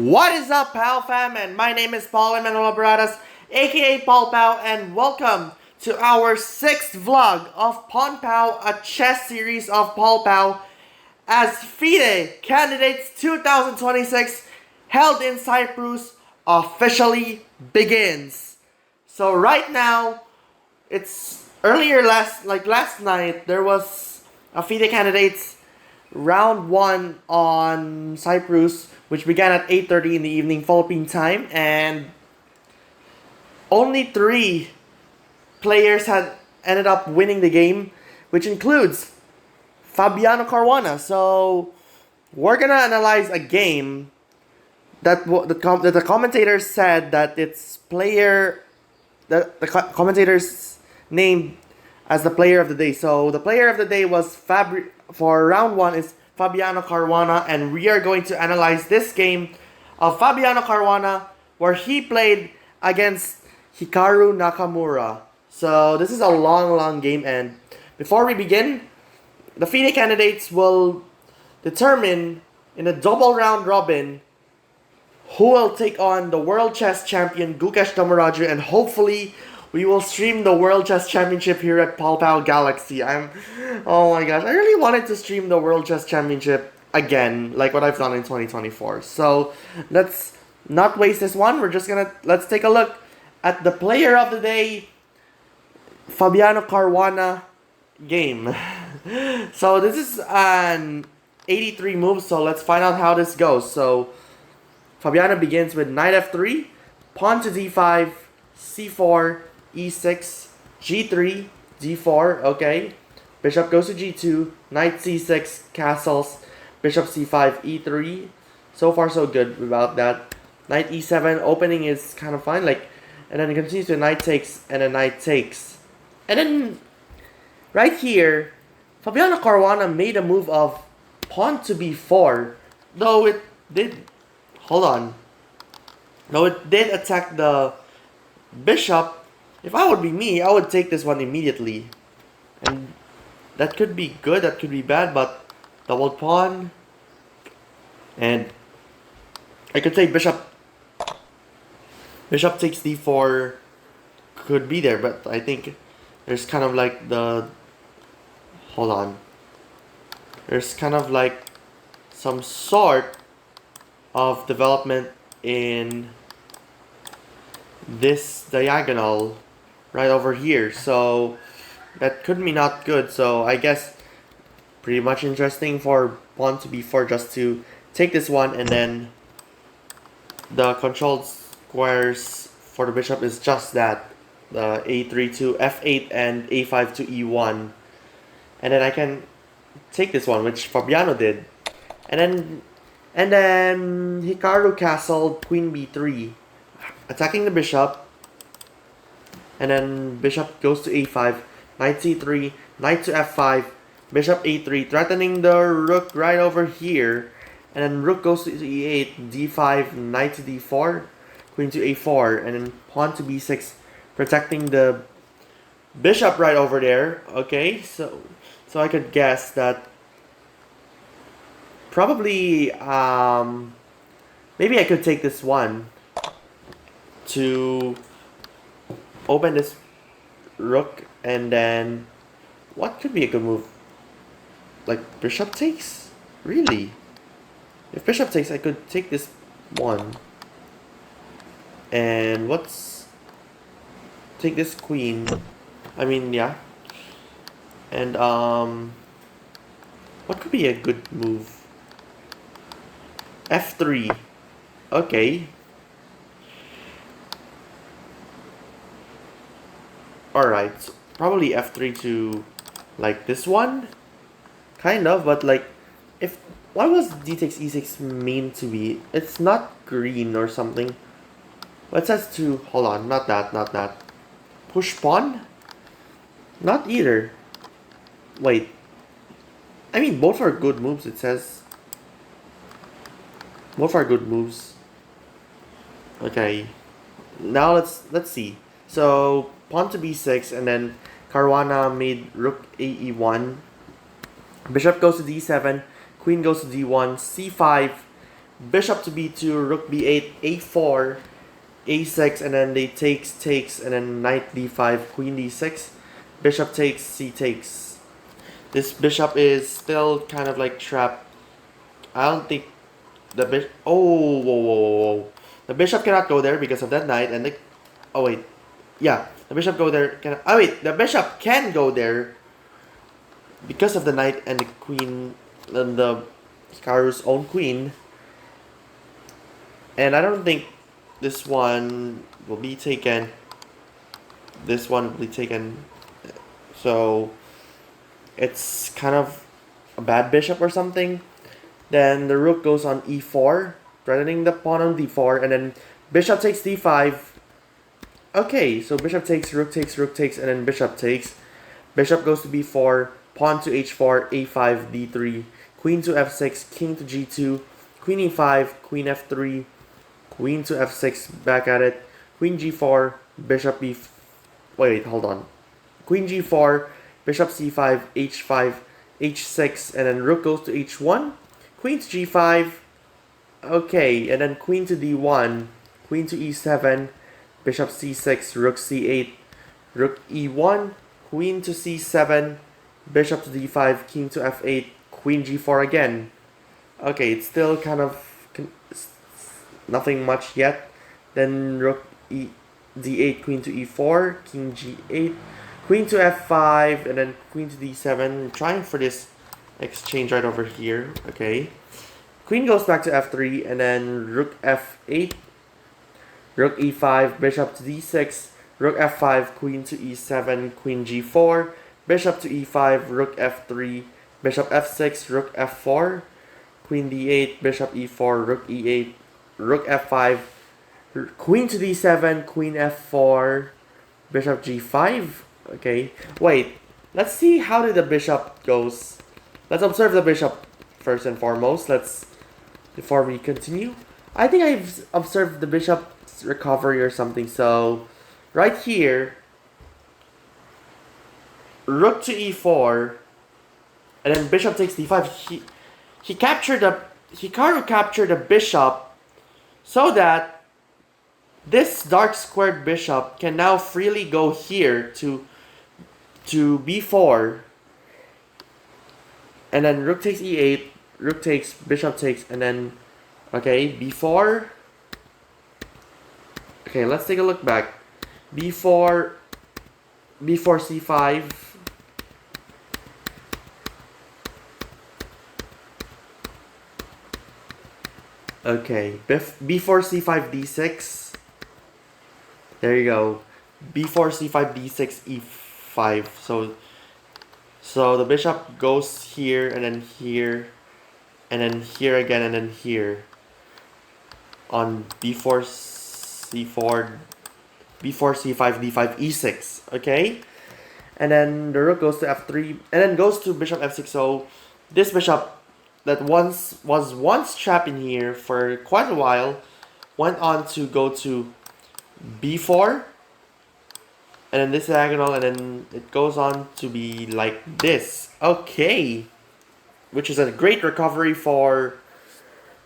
What is up, POW fam? And my name is Paul Emmanuel Baradas, aka Paul POW, and welcome to our 6th vlog of Pawn POW, a chess series of Paul POW, as FIDE Candidates 2026 held in Cyprus officially begins. So right now, it's last night, there was a FIDE Candidates round 1 on Cyprus, which began at 8:30 in the evening Philippine time, and only 3 players had ended up winning the game, which includes Fabiano Caruana. So we're gonna analyze a game that the commentators said that the commentators named as the player of the day. So the player of the day was for round 1 is Fabiano Caruana, and we are going to analyze this game of Fabiano Caruana where he played against Hikaru Nakamura. So this is a long game, and before we begin, the FIDE candidates will determine in a double round robin who will take on the World Chess Champion Gukesh Dommaraju, and hopefully we will stream the World Chess Championship here at POW Galaxy. Oh my gosh, I really wanted to stream the World Chess Championship again, like what I've done in 2024. So let's not waste this one. Let's take a look at the player of the day, Fabiano Caruana game. So this is an 83 move, so let's find out how this goes. So Fabiano begins with knight f3, pawn to d5, c4, e6, g3, d4, okay. Bishop goes to g2, knight c6, castles, bishop c5, e3. So far so good about that. Knight e7, opening is kind of fine, and then it continues to knight takes, and then knight takes. And then, right here, Fabiano Caruana made a move of pawn to b4, though it did attack the bishop. If I would be me, I would take this one immediately. And that could be good, that could be bad, but double pawn. And I could say bishop takes d4 could be there, but I think there's kind of like there's kind of like some sort of development in this diagonal right over here, so that could be not good. So I guess pretty much interesting for pawn to b4 just to take this one, and then the controlled squares for the bishop is just that, the a3 to f8 and a5 to e1, and then I can take this one, which Fabiano did, and then Hikaru castled queen b3, attacking the bishop, and then bishop goes to a5, knight c3, knight to f5, bishop a3, threatening the rook right over here, and then rook goes to e8, d5, knight to d4, queen to a4, and then pawn to b6, protecting the bishop right over there. Okay, so I could guess that probably maybe I could take this one to open this rook, and then what could be a good move? Like bishop takes? Really? If bishop takes, I could take this one. And take this queen. I mean, yeah. And what could be a good move? f3. Okay. Alright, so probably f3 to like this one, kind of, but like, what was d takes e6 mean to be? It's not green or something. What says to, hold on, not that. Push pawn? Not either. Wait. I mean, both are good moves, it says. Both are good moves. Okay. Now let's see. So pawn to b6, and then Caruana made rook ae1. Bishop goes to d7, queen goes to d1, c5, bishop to b2, rook b8, a4, a6, and then they takes, and then knight d5, queen d6, bishop takes, c takes. This bishop is still kind of like trapped. I don't think the bishop. Oh, whoa. The bishop cannot go there because of that knight, and the. Oh wait, yeah, the bishop go there. Oh wait, the bishop can go there because of the knight and the queen, and the Hikaru's own queen. And I don't think this one will be taken. This one will be taken. So it's kind of a bad bishop or something. Then the rook goes on e4, threatening the pawn on d4, and then bishop takes d5. Okay, so bishop takes, rook takes, and then bishop takes. Bishop goes to b4, pawn to h4, a5, d3, queen to f6, king to g2, queen e5, queen f3, queen to f6, back at it, queen g4, bishop b... Wait, hold on. Queen g4, bishop c5, h5, h6, and then rook goes to h1, queen to g5, okay, and then queen to d1, queen to e7, bishop c6, rook c8, rook e1, queen to c7, bishop to d5, king to f8, queen g4 again. Okay, it's still kind of nothing much yet. Then rook d8, queen to e4, king g8, queen to f5, and then queen to d7. I'm trying for this exchange right over here. Okay. Queen goes back to f3, and then rook f8, rook e5, bishop to d6, rook f5, queen to e7, queen g4, bishop to e5, rook f3, bishop f6, rook f4, queen d8, bishop e4, rook e8, rook f5, queen to d7, queen f4, bishop g5. Okay, wait, let's see how did the bishop goes. Let's observe the bishop first and foremost. Before we continue, I think I've observed the bishop's recovery or something. So right here, rook to e4, and then bishop takes d5. Hikaru captured the bishop so that this dark squared bishop can now freely go here to b4, and then rook takes e8, rook takes, bishop takes, and then okay, b4. Okay, let's take a look back. b4 c5. Okay, b4 c5 d6. There you go. b4 c5 d6 e5. So the bishop goes here, and then here, and then here again, and then here on b4 c4, b4 c5 d5 e6. Okay, and then the rook goes to f3, and then goes to bishop f6. So this bishop that was once trapped in here for quite a while went on to go to b4, and then this diagonal, and then it goes on to be like this. Okay, which is a great recovery for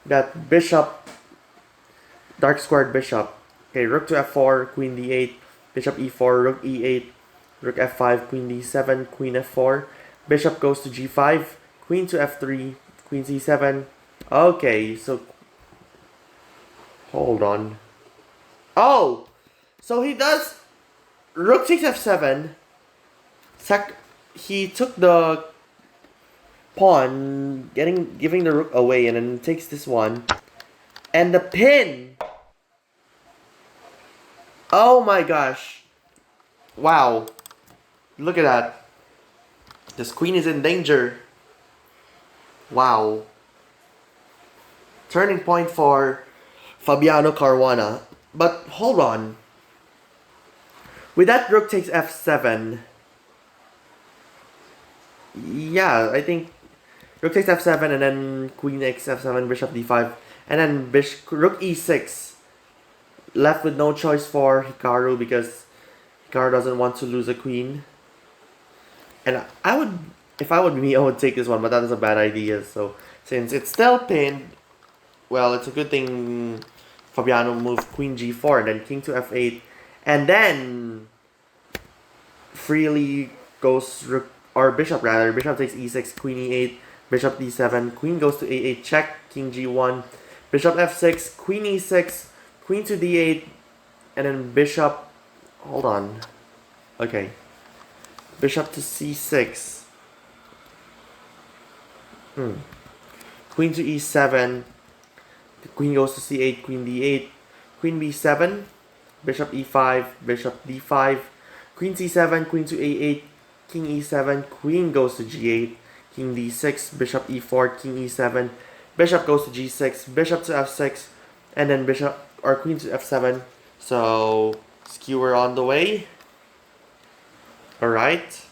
that bishop, dark squared bishop. Okay, rook to f4, queen d8, bishop e4, rook e8, rook f5, queen d7, queen f4, bishop goes to g5, queen to f3, queen c7. Okay, so hold on. Oh, so he does rook takes f7. He took the pawn, giving the rook away, and then takes this one, and the pin. Oh my gosh! Wow, look at that. This queen is in danger. Wow. Turning point for Fabiano Caruana. But hold on. With that rook takes f7. Yeah, I think rook takes f7, and then queen takes f7, bishop d5, and then rook e6. Left with no choice for Hikaru because Hikaru doesn't want to lose a queen. And if I would be me, I would take this one, but that is a bad idea. So since it's still pinned, well, it's a good thing Fabiano moved queen g4 and then king to f8, and then freely goes or bishop rather. Bishop takes e6, queen e8, bishop d7, queen goes to a8, check, king g1, bishop f6, queen e6, queen to d8, and then bishop. Hold on. Okay. Bishop to c6. Queen to e7. Queen goes to c8, queen d8, queen b7, bishop e5, bishop d5, queen c7, queen to a8, king e7, queen goes to g8, king d6, bishop e4, king e7, bishop goes to g6, bishop to f6, and then bishop or queen to f7. So skewer on the way. Alright.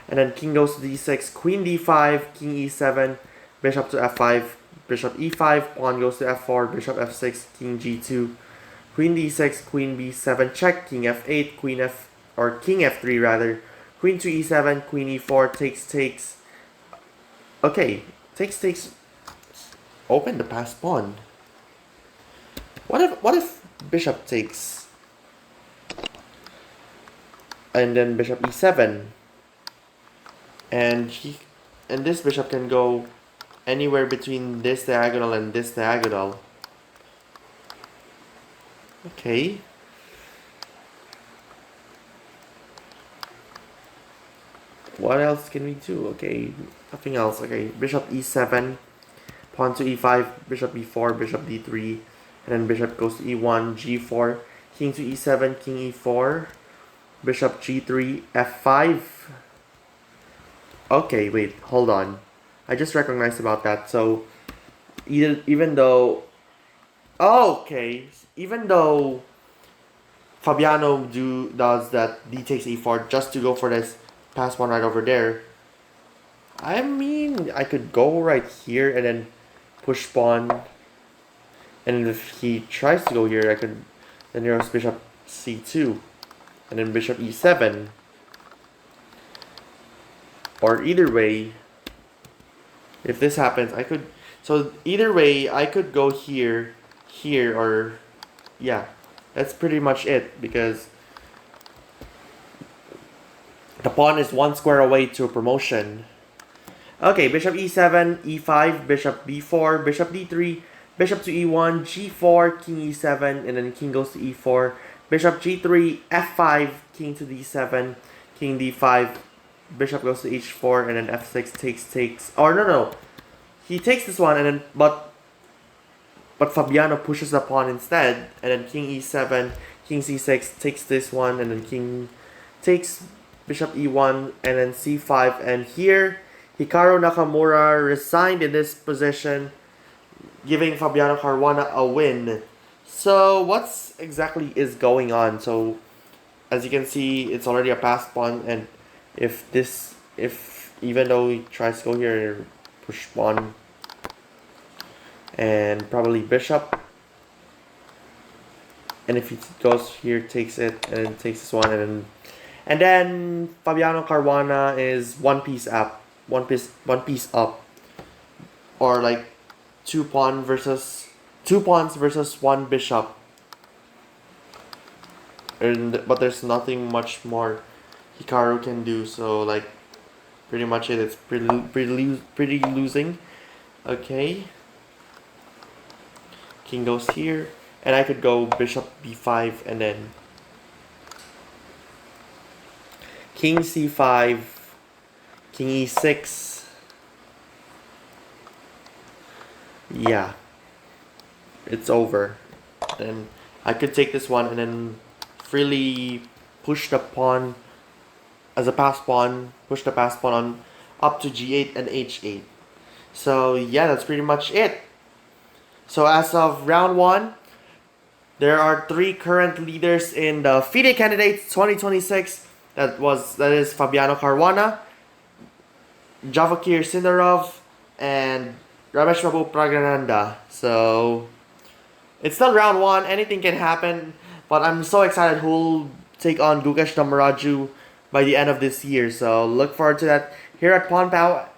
And then king goes to d6, queen d5, king e7, bishop to f5, bishop e5, pawn goes to f4, bishop f6, king g2, queen d6, queen b7, check, king f8, king f3 rather, queen to e7, queen e4, takes. Okay, takes. Open the passed pawn. What if bishop takes? And then bishop e7. And this bishop can go anywhere between this diagonal and this diagonal. Okay. What else can we do? Okay, nothing else. Okay, bishop e7, pawn to e5, bishop e4, bishop d3, and then bishop goes to e1, g4, king to e7, king e4, bishop g3, f5. Okay, wait, hold on. I just recognized about that. So, even though Fabiano does that d takes e4 just to go for this pass one right over there, I mean, I could go right here and then push pawn, and if he tries to go here, I could then there's bishop c2 and then bishop e7. Or either way, if this happens, I could. So either way, I could go here, or yeah, that's pretty much it because the pawn is one square away to a promotion. Okay, bishop e7, e5, bishop b4, bishop d3, bishop to e1, g4, king e7, and then king goes to e4, bishop g3, f5, king to d7, king d5, bishop goes to h4, and then f6 takes. Or no, he takes this one, and then but Fabiano pushes the pawn instead, and then king e7, king c6 takes this one, and then king takes bishop e1, and then c5, and here Hikaru Nakamura resigned in this position, giving Fabiano Caruana a win. So what's exactly is going on? So as you can see, it's already a passed pawn, and if even though he tries to go here, push pawn, and probably bishop, and if he goes here, takes it, and then takes this one, and then Fabiano Caruana is one piece up, or like two pawns versus one bishop, but there's nothing much more Hikaru can do. So like pretty much it's pretty losing. Okay, king goes here, and I could go bishop b5 and then king c5, king e6. Yeah, it's over. Then I could take this one and then freely push the pawn as a pass pawn, push the pass pawn on up to g8 and h8. So yeah, that's pretty much it. So as of round 1, there are 3 current leaders in the FIDE Candidates 2026. That is Fabiano Caruana, Javakir Sindarov, and Ramesh Babu Pragananda. So it's still round 1. Anything can happen, but I'm so excited who'll take on Gukesh Dommaraju by the end of this year. So look forward to that here at POW.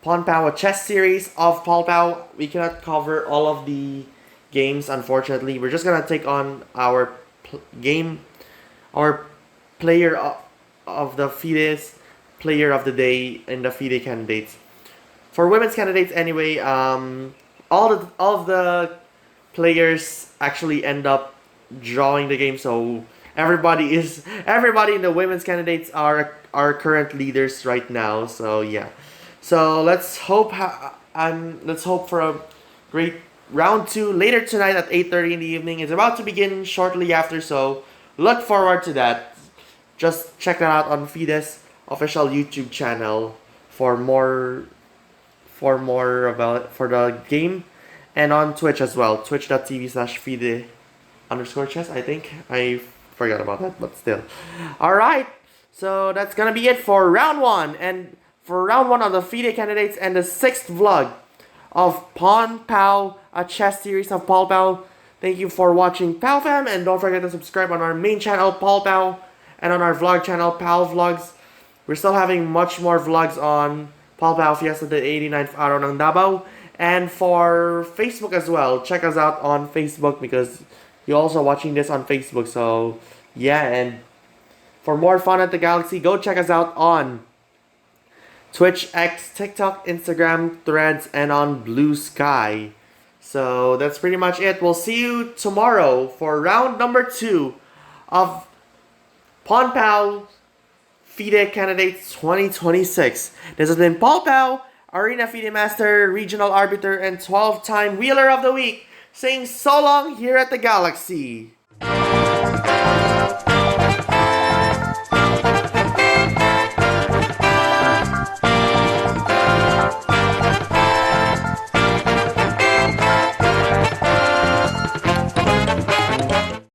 POW, a chess series of POW. We cannot cover all of the games, unfortunately. We're just gonna take on our our player of the FIDE's player of the day in the FIDE candidates. For women's candidates, anyway, all of the players actually end up drawing the game, so everybody in the women's candidates are current leaders right now. So yeah, so let's hope for a great round 2 later tonight at 8:30 in the evening. It's about to begin shortly after, so look forward to that. Just check that out on FIDE's official YouTube channel for more about for the game, and on Twitch as well, twitch.tv/FIDE_chess. I think I forgot about that, but still. Alright, so that's gonna be it for round 1, and for round 1 of the FIDE candidates and the 6th vlog of POW, a chess series of POW. Thank you for watching POW Fam, and don't forget to subscribe on our main channel POW and on our vlog channel POW Vlogs. We're still having much more vlogs on POW Fiesta the 89th Araw ng Davao, and for Facebook as well. Check us out on Facebook because you're also watching this on Facebook. So yeah, and for more fun at the Galaxy, go check us out on Twitch, X, TikTok, Instagram, Threads, and on Blue Sky. So that's pretty much it. We'll see you tomorrow for round number 2 of POW FIDE Candidates 2026. This has been POW, Arena FIDE Master, Regional Arbiter, and 12-time Wheeler of the Week, saying so long here at the Galaxy.